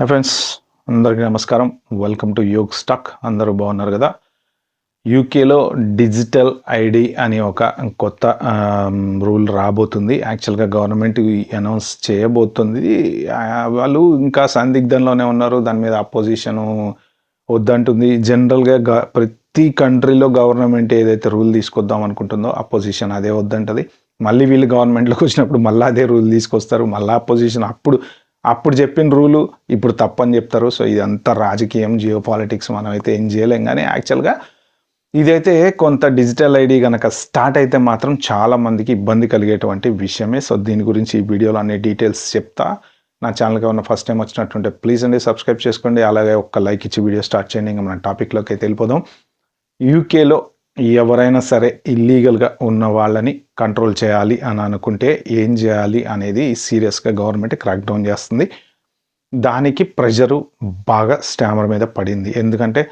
Hi friends, అందరికీ నమస్కారం. Welcome to Yog Stack. అందరూ బాగున్నారు కదా? యూకేలో డిజిటల్ ఐడి అని ఒక కొత్త రూల్ రాబోతుంది. యాక్చువల్గా గవర్నమెంట్ అనౌన్స్ చేయబోతుంది. వాళ్ళు ఇంకా సందిగ్ధంలోనే ఉన్నారు. దాని మీద అపోజిషను వద్దంటుంది. జనరల్గా ప్రతి కంట్రీలో గవర్నమెంట్ ఏదైతే రూల్ తీసుకొద్దాం అనుకుంటుందో అపోజిషన్ అదే వద్దంటది. మళ్ళీ వీళ్ళు గవర్నమెంట్లోకి వచ్చినప్పుడు మళ్ళీ అదే రూల్ తీసుకొస్తారు. మళ్ళీ అపోజిషన్ అప్పుడు చెప్పిన రూలు ఇప్పుడు తప్పని చెప్తారు. సో ఇదంతా రాజకీయం, జియో పాలిటిక్స్, మనం అయితే ఏం చేయలేం. కానీ యాక్చువల్గా ఇదైతే కొంత డిజిటల్ ఐడి కనుక స్టార్ట్ అయితే మాత్రం చాలా మందికి ఇబ్బంది కలిగేటువంటి విషయమే. సో దీని గురించి ఈ వీడియోలో అన్ని డీటెయిల్స్ చెప్తా. నా ఛానల్కి ఏమన్నా ఫస్ట్ టైం వచ్చినట్టుంటే ప్లీజ్ అండి సబ్స్క్రైబ్ చేసుకోండి. అలాగే ఒక్క లైక్ ఇచ్చి వీడియో స్టార్ట్ చేయండి. ఇంకా మన టాపిక్లోకి అయితే వెళ్ళిపోదాం. యూకేలో ఎవరైనా సరే ఇల్లీగల్గా ఉన్న వాళ్ళని కంట్రోల్ చేయాలి అని అనుకుంటే ఏం చేయాలి అనేది సీరియస్గా గవర్నమెంట్ క్రాక్ డౌన్ చేస్తుంది. దానికి ప్రెషరు బాగా స్టామర్ మీద పడింది. ఎందుకంటే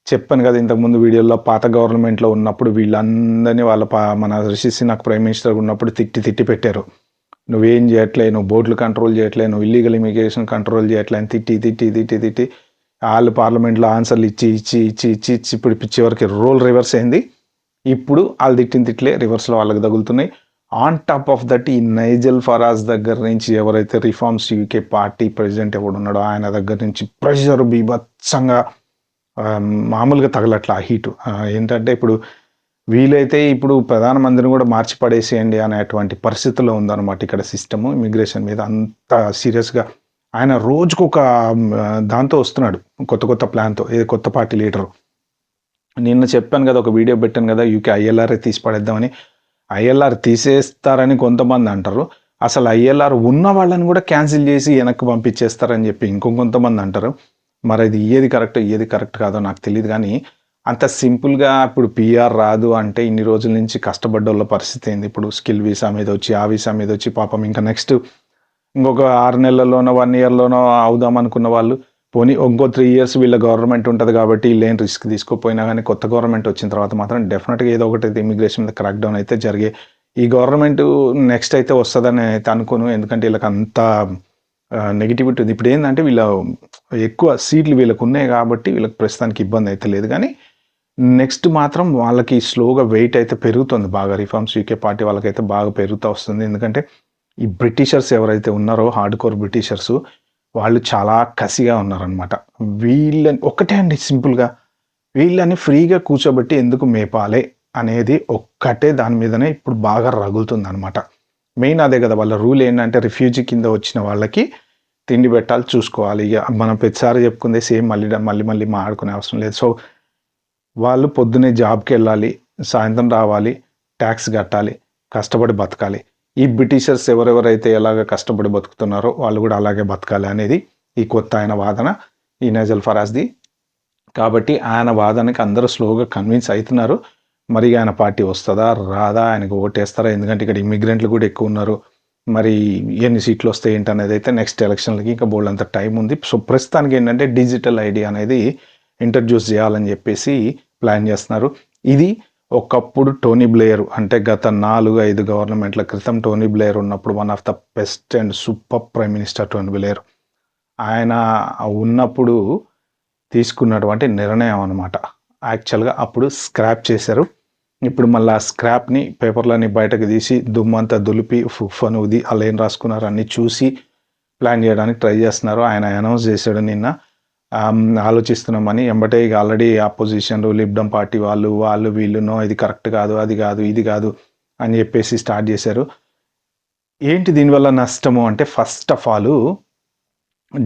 చెప్పాను కదా ఇంతకుముందు వీడియోలో, పాత గవర్నమెంట్లో ఉన్నప్పుడు వీళ్ళందరినీ మన రిషి సునాక్ ప్రైమ్ మినిస్టర్ ఉన్నప్పుడు తిట్టి పెట్టారు. నువ్వేం చేయట్లే, నువ్వు బోట్లు కంట్రోల్ చేయట్లే, నువ్వు ఇల్లీగల్ ఇమిగ్రేషన్ కంట్రోల్ చేయట్లే అని తిట్టి వాళ్ళు పార్లమెంట్లో ఆన్సర్లు ఇచ్చి ఇప్పుడు చివరికి రోల్ రివర్స్ అయింది. ఇప్పుడు వాళ్ళు తిట్లే రివర్స్లో వాళ్ళకి తగులుతున్నాయి. ఆన్ టాప్ ఆఫ్ దట్ ఈ నైజల్ ఫరాజ్ దగ్గర నుంచి, ఎవరైతే రిఫార్మ్స్ యూకే పార్టీ ప్రెసిడెంట్ ఎవడున్నాడో ఆయన దగ్గర నుంచి ప్రెషర్ బీభత్సంగా మామూలుగా తగలట్ల ఆ హీటు. ఏంటంటే ఇప్పుడు ప్రధానమంత్రిని కూడా మార్చి పడేసేయండి అనేటువంటి పరిస్థితిలో ఉందన్నమాట ఇక్కడ సిస్టమ్ ఇమిగ్రేషన్ మీద. అంత సీరియస్గా ఆయన రోజుకు ఒక దాంతో వస్తున్నాడు, కొత్త ప్లాన్తో. కొత్త పార్టీ లీడరు. నిన్న చెప్పాను కదా, ఒక వీడియో పెట్టాను కదా, యూకే ఐఎల్ఆర్ తీసి పడేద్దామని. ఐఎల్ఆర్ తీసేస్తారని కొంతమంది అంటారు. అసలు ఐఎల్ఆర్ ఉన్న వాళ్ళని కూడా క్యాన్సిల్ చేసి వెనక్కి పంపించేస్తారని చెప్పి ఇంకొంతమంది అంటారు. మరి అది ఏది కరెక్ట్ కాదో నాకు తెలియదు. కానీ అంత సింపుల్గా ఇప్పుడు పిఆర్ రాదు అంటే ఇన్ని రోజుల నుంచి కష్టపడ్డోళ్ళ పరిస్థితి ఏంది? ఇప్పుడు స్కిల్ వీసా మీద వచ్చి, ఆ వీసా మీద వచ్చి, పాపం ఇంకా నెక్స్ట్ ఇంకొక 6 నెలల్లోనో 1 ఇయర్లోనో అవుదాం అనుకున్న వాళ్ళు, పోనీ ఇంకో 3 ఇయర్స్ వీళ్ళ గవర్నమెంట్ ఉంటుంది కాబట్టి వీళ్ళేం రిస్క్ తీసుకోపోయినా కానీ కొత్త గవర్నమెంట్ వచ్చిన తర్వాత మాత్రం డెఫినెట్గా ఏదో ఒకటి ఇమిగ్రేషన్ మీద క్రాక్ డౌన్ అయితే జరిగే. ఈ గవర్నమెంట్ నెక్స్ట్ అయితే వస్తుందని అయితే అనుకోను. ఎందుకంటే వీళ్ళకి అంత నెగిటివిటీ ఉంది. ఇప్పుడు ఏంటంటే వీళ్ళ ఎక్కువ సీట్లు వీళ్ళకు ఉన్నాయి కాబట్టి వీళ్ళకి ప్రస్తుతానికి ఇబ్బంది అయితే లేదు. కానీ నెక్స్ట్ మాత్రం వాళ్ళకి స్లోగా వెయిట్ అయితే పెరుగుతుంది బాగా. రిఫార్మ్స్ యూకే పార్టీ వాళ్ళకైతే బాగా పెరుగుతూ వస్తుంది. ఎందుకంటే ఈ బ్రిటిషర్స్ ఎవరైతే ఉన్నారో, హార్డ్ కోర్ బ్రిటిషర్స్, వాళ్ళు చాలా కసిగా ఉన్నారనమాట. వీళ్ళని ఒకటే అండి, సింపుల్గా వీళ్ళని ఫ్రీగా కూర్చోబెట్టి ఎందుకు మేపాలే అనేది ఒక్కటే దాని మీదనే ఇప్పుడు బాగా రగులుతుంది అనమాట. మెయిన్ అదే కదా వాళ్ళ రూల్. ఏంటంటే రిఫ్యూజీ కింద వచ్చిన వాళ్ళకి తిండి పెట్టాలి, చూసుకోవాలి. ఇక మనం ప్రతిసారి చెప్పుకుందే సేమ్, మళ్ళీ మాట్లాడుకునే అవసరం లేదు. సో వాళ్ళు పొద్దునే జాబ్కి వెళ్ళాలి, సాయంత్రం రావాలి, ట్యాక్స్ కట్టాలి, కష్టపడి బతకాలి. ఈ బ్రిటిషర్స్ ఎవరెవరైతే ఎలాగ కష్టపడి బతుకుతున్నారో వాళ్ళు కూడా అలాగే బతకాలి అనేది ఈ కొత్త ఆయన వాదన, ఈ నైజల్ ఫరాజ్ది. కాబట్టి ఆయన వాదనకి అందరూ స్లోగా కన్విన్స్ అవుతున్నారు. మరి ఆయన పార్టీ వస్తుందా రాదా, ఆయనకు ఓటేస్తారా? ఎందుకంటే ఇక్కడ ఇమిగ్రెంట్లు కూడా ఎక్కువ ఉన్నారు. మరి ఎన్ని సీట్లు వస్తాయి ఏంటి అనేది అయితే నెక్స్ట్ ఎలక్షన్లకి ఇంకా బోల్డ్ అంత టైం ఉంది. సో ప్రస్తుతానికి ఏంటంటే డిజిటల్ ఐడి అనేది ఇంట్రడ్యూస్ చేయాలని చెప్పేసి ప్లాన్ చేస్తున్నారు. ఇది ఒకప్పుడు టోనీ బ్లేయర్, అంటే గత 4-5 గవర్నమెంట్ల క్రితం టోనీ బ్లేయర్ ఉన్నప్పుడు one of the best and super prime minister Tony Blair, ఆయన ఉన్నప్పుడు తీసుకున్నటువంటి నిర్ణయం అనమాట. యాక్చువల్గా అప్పుడు స్క్రాప్ చేశారు. ఇప్పుడు మళ్ళీ ఆ స్క్రాప్ని, పేపర్లని బయటకు తీసి దుమ్మంతా దులిపి ఫుఫను ఉది అలా ఏం రాసుకున్నారు అన్నీ చూసి ప్లాన్ చేయడానికి ట్రై చేస్తున్నారు. ఆయన అనౌన్స్ చేశాడు నిన్న, ఆలోచిస్తున్నామని. ఎంబటే ఇక ఆల్రెడీ ఆపోజిషన్ లిబ్డమ్ పార్టీ వాళ్ళు వీళ్ళునో ఇది కరెక్ట్ కాదు, అది కాదు, ఇది కాదు అని చెప్పేసి స్టార్ట్ చేశారు. ఏంటి దీనివల్ల నష్టము అంటే, first of all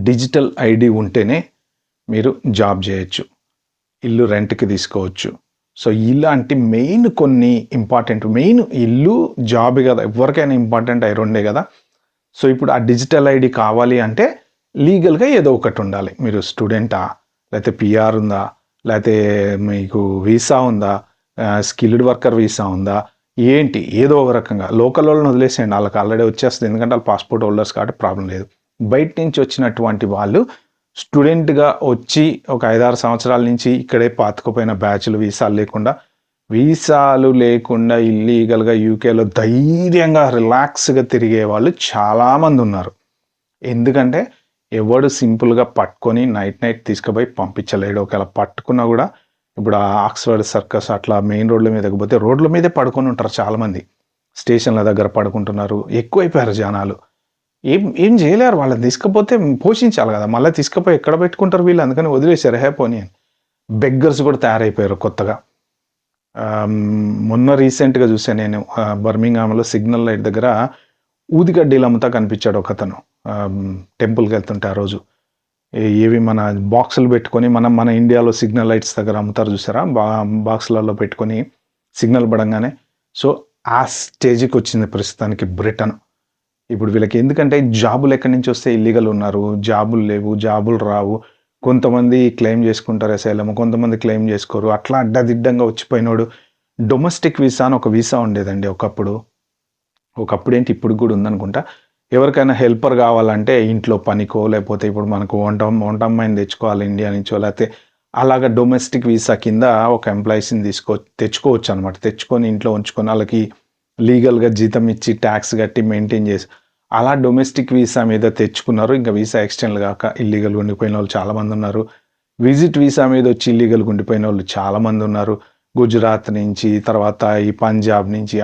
digital ID ఉంటేనే మీరు జాబ్ చేయొచ్చు, ఇల్లు రెంట్కి తీసుకోవచ్చు. సో ఇలాంటి కొన్ని ఇంపార్టెంట్, మెయిన్ ఇల్లు జాబ్ కదా, ఎవరికైనా ఇంపార్టెంట్ అవి రెండే కదా. సో ఇప్పుడు ఆ డిజిటల్ ఐడి కావాలి అంటే లీగల్గా ఏదో ఒకటి ఉండాలి. మీరు స్టూడెంటా, లేకపోతే పిఆర్ ఉందా, లేకపోతే మీకు వీసా ఉందా, స్కిల్డ్ వర్కర్ వీసా ఉందా, ఏంటి ఏదో ఒక రకంగా. లోకల్ వాళ్ళని వదిలేసేయండి, వాళ్ళకి ఆల్రెడీ వచ్చేస్తుంది, ఎందుకంటే వాళ్ళు పాస్పోర్ట్ హోల్డర్స్ కాబట్టి ప్రాబ్లం లేదు. బయట నుంచి వచ్చినటువంటి వాళ్ళు స్టూడెంట్గా వచ్చి ఒక 5-6 సంవత్సరాల నుంచి ఇక్కడే పాతుకుపోయిన బ్యాచ్లు, వీసాలు లేకుండా ఇల్లీగల్గా యూకేలో ధైర్యంగా రిలాక్స్గా తిరిగే వాళ్ళు చాలామంది ఉన్నారు. ఎందుకంటే ఎవడు సింపుల్గా పట్టుకొని నైట్ తీసుకుపోయి పంపించలేడు. ఒకవేళ పట్టుకున్నా కూడా ఇప్పుడు ఆ ఆక్స్ఫర్డ్ సర్కస్ అట్లా మెయిన్ రోడ్ల మీదకి పోతే రోడ్ల మీదే పడుకొని ఉంటారు చాలామంది. స్టేషన్ల దగ్గర పడుకుంటున్నారు. ఎక్కువైపోయారు జనాలు. ఏం చేయలేరు. వాళ్ళని తీసుకపోతే పోషించాలి కదా, మళ్ళీ తీసుకుపోయి ఎక్కడ పెట్టుకుంటారు వీళ్ళు, అందుకని వదిలేశారు పోనీ అని. బెగ్గర్స్ కూడా తయారైపోయారు కొత్తగా. మొన్న రీసెంట్గా చూసాను నేను, బర్మింగ్హామ్లో సిగ్నల్ లైట్ దగ్గర ఊదిగడ్డీలు అమ్ముతా కనిపించాడు ఒకతను. టెంపుల్కి వెళ్తుంటే ఆ రోజు ఏవి మన బాక్సులు పెట్టుకొని మన ఇండియాలో సిగ్నల్ లైట్స్ దగ్గర అమ్ముతారు చూసారా, బాక్సులలో పెట్టుకొని సిగ్నల్ పడంగానే. సో ఆ స్టేజ్కి వచ్చింది ప్రస్తుతానికి బ్రిటన్. ఇప్పుడు వీళ్ళకి ఎందుకంటే జాబులు ఎక్కడి నుంచి వస్తే ఇల్లీగల్ ఉన్నారు, జాబులు లేవు, జాబులు రావు. కొంతమంది క్లెయిమ్ చేసుకుంటారు అసైలం, కొంతమంది క్లెయిమ్ చేసుకోరు. అట్లా అడ్డదిడ్డంగా వచ్చిపోయినోడు. డొమెస్టిక్ వీసా అని ఒక వీసా ఉండేదండి ఒకప్పుడు ఏంటి, ఇప్పుడు కూడా ఉందనుకుంటా. ఎవరికైనా హెల్పర్ కావాలంటే ఇంట్లో పనికో, లేకపోతే ఇప్పుడు మనకు వంట అమ్మాయిని తెచ్చుకోవాలి ఇండియా నుంచో, లేకపోతే అలాగా డొమెస్టిక్ వీసా కింద ఒక ఎంప్లాయీస్ని తెచ్చుకోవచ్చు అనమాట. తెచ్చుకొని ఇంట్లో ఉంచుకొని వాళ్ళకి లీగల్గా జీతం ఇచ్చి ట్యాక్స్ కట్టి మెయింటైన్ చేసి అలా డొమెస్టిక్ వీసా మీద తెచ్చుకున్నారు. ఇంకా వీసా ఎక్స్టెండ్ కాక ఇల్లీగల్గా ఉండిపోయిన వాళ్ళు చాలామంది ఉన్నారు. విజిట్ వీసా మీద వచ్చి ఇల్లీగల్గా ఉండిపోయిన వాళ్ళు చాలామంది ఉన్నారు. గుజరాత్ నుంచి, తర్వాత ఈ పంజాబ్ నుంచి,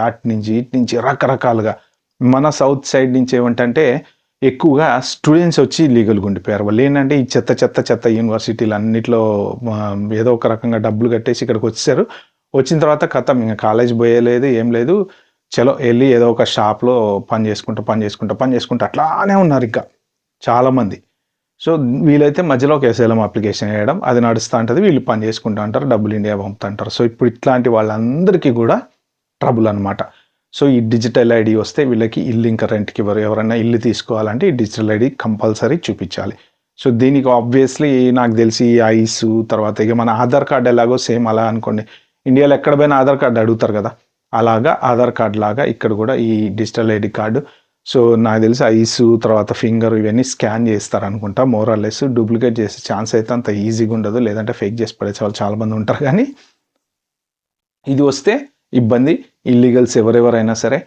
ఇటు నుంచి రకరకాలుగా. మన సౌత్ సైడ్ నుంచి ఏమంటే ఎక్కువగా స్టూడెంట్స్ వచ్చి లీగల్గా ఉండిపోయారు. వాళ్ళు ఏంటంటే ఈ చెత్త యూనివర్సిటీలు అన్నింటిలో ఏదో ఒక రకంగా డబ్బులు కట్టేసి ఇక్కడికి వచ్చేసారు. వచ్చిన తర్వాత కథం, ఇంకా కాలేజ్ పోయేలేదు, ఏం లేదు, చలో వెళ్ళి ఏదో ఒక షాప్లో పని చేసుకుంటూ అట్లానే ఉన్నారు ఇంకా చాలామంది. సో వీలైతే మధ్యలో ఒక అసైలం అప్లికేషన్ వేయడం, అది నడుస్తూ ఉంటుంది, వీళ్ళు పని చేసుకుంటూ అంటారు, డబ్బులు ఇండియా పంపుతుంటారు. సో ఇప్పుడు ఇట్లాంటి వాళ్ళందరికీ కూడా ట్రబుల్ అనమాట. సో ఈ డిజిటల్ ఐడి వస్తే వీళ్ళకి ఇల్లు ఇంకా రెంట్కి ఎవరైనా ఇల్లు తీసుకోవాలంటే ఈ డిజిటల్ ఐడి కంపల్సరీ చూపించాలి. సో దీనికి ఆబ్వియస్లీ నాకు తెలిసి ఐస్, తర్వాత ఇక మన ఆధార్ కార్డు ఎలాగో సేమ్ అలా అనుకోండి, ఇండియాలో ఎక్కడ పోయినా ఆధార్ కార్డు అడుగుతారు కదా, అలాగా ఆధార్ కార్డ్ లాగా ఇక్కడ కూడా ఈ డిజిటల్ ఐడి కార్డు. సో నాకు తెలిసి ఐస్, తర్వాత ఫింగర్ ఇవన్నీ స్కాన్ చేస్తారు అనుకుంటా. మోరాలెస్ డూప్లికేట్ చేసే ఛాన్స్ అయితే అంత ఈజీగా ఉండదు, లేదంటే ఫేక్ చేసి పడేసే వాళ్ళు చాలామంది ఉంటారు. కానీ ఇది వస్తే ఇబ్బంది. ఇల్లీగల్స్ ఎవరెవరైనా సరే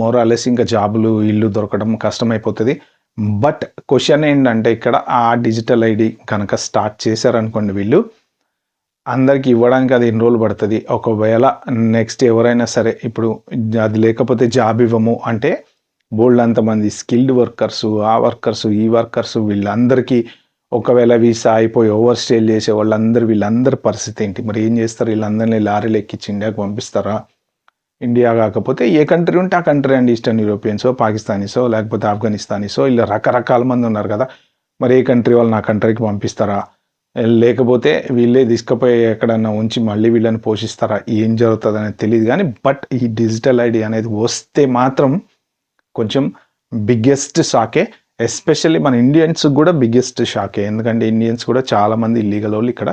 మోరాలెస్ ఇంకా జాబులు, ఇల్లు దొరకడం కష్టమైపోతుంది. బట్ క్వశ్చన్ ఏంటంటే ఇక్కడ ఆ డిజిటల్ ఐడి కనుక స్టార్ట్ చేశారనుకోండి వీళ్ళు, అందరికి ఇవ్వడానికి అది ఎన్ని రోజులు పడుతుంది. ఒకవేళ నెక్స్ట్ ఎవరైనా సరే ఇప్పుడు అది లేకపోతే జాబ్ ఇవ్వము అంటే బోల్డ్ అంతమంది స్కిల్డ్ వర్కర్సు, ఆ వర్కర్సు, ఈ వర్కర్సు, వీళ్ళందరికీ ఒకవేళ వీసా అయిపోయి ఓవర్ స్టేల్ చేసే వీళ్ళందరి పరిస్థితి ఏంటి, మరి ఏం చేస్తారు? వీళ్ళందరినీ లారీలు ఎక్కించి ఇండియాకి పంపిస్తారా? ఇండియా కాకపోతే ఏ కంట్రీ ఉంటే ఆ కంట్రీ అండి, ఈస్టర్న్ యూరోపియన్సో, పాకిస్తానీసో, లేకపోతే ఆఫ్ఘనిస్తానీసో, ఇలా రకరకాల మంది ఉన్నారు కదా, మరి ఏ కంట్రీ వాళ్ళు నా కంట్రీకి పంపిస్తారా? లేకపోతే వీళ్ళే తీసుకుపోయి ఎక్కడన్నా ఉంచి మళ్ళీ వీళ్ళని పోషిస్తారా? ఏం జరుగుతుంది అనేది తెలియదు. కానీ బట్ ఈ డిజిటల్ ఐడి అనేది వస్తే మాత్రం కొంచెం బిగ్గెస్ట్ షాకే. ఎస్పెషల్లీ మన ఇండియన్స్ కూడా బిగ్గెస్ట్ షాకే. ఎందుకంటే ఇండియన్స్ కూడా చాలామంది ఇల్లీగల్ వాళ్ళు ఇక్కడ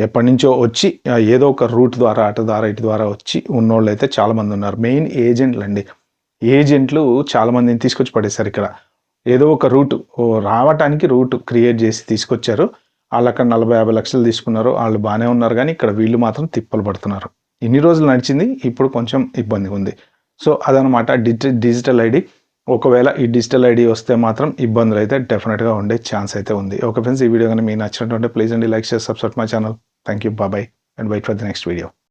ఎప్పటి నుంచో వచ్చి ఏదో ఒక రూట్ ద్వారా, అటు ద్వారా, ఇటు ద్వారా వచ్చి ఉన్నోళ్ళు అయితే చాలామంది ఉన్నారు. మెయిన్ ఏజెంట్లు అండి. ఏజెంట్లు చాలామందిని తీసుకొచ్చి పడేశారు ఇక్కడ. ఏదో ఒక రూట్ రావటానికి రూట్ క్రియేట్ చేసి తీసుకొచ్చారు. వాళ్ళు అక్కడ 40-50 లక్షలు తీసుకున్నారు, వాళ్ళు బాగానే ఉన్నారు. కానీ ఇక్కడ వీళ్ళు మాత్రం తిప్పలు పడుతున్నారు. ఇన్ని రోజులు నడిచింది, ఇప్పుడు కొంచెం ఇబ్బంది ఉంది. సో అదనమాట డిజిటల్ ఐడి. ఒకవేళ ఈ డిజిటల్ ఐడి వస్తే మాత్రం ఇబ్బందులు అయితే డెఫినెట్గా ఉండే ఛాన్స్ అయితే ఉంది. ఓకే ఫ్రెండ్స్, ఈ వీడియో కానీ మీకు నచ్చినట్టు ప్లీజ్ అండి like, share, subscribe my channel. Thank you, bye and wait for the next video.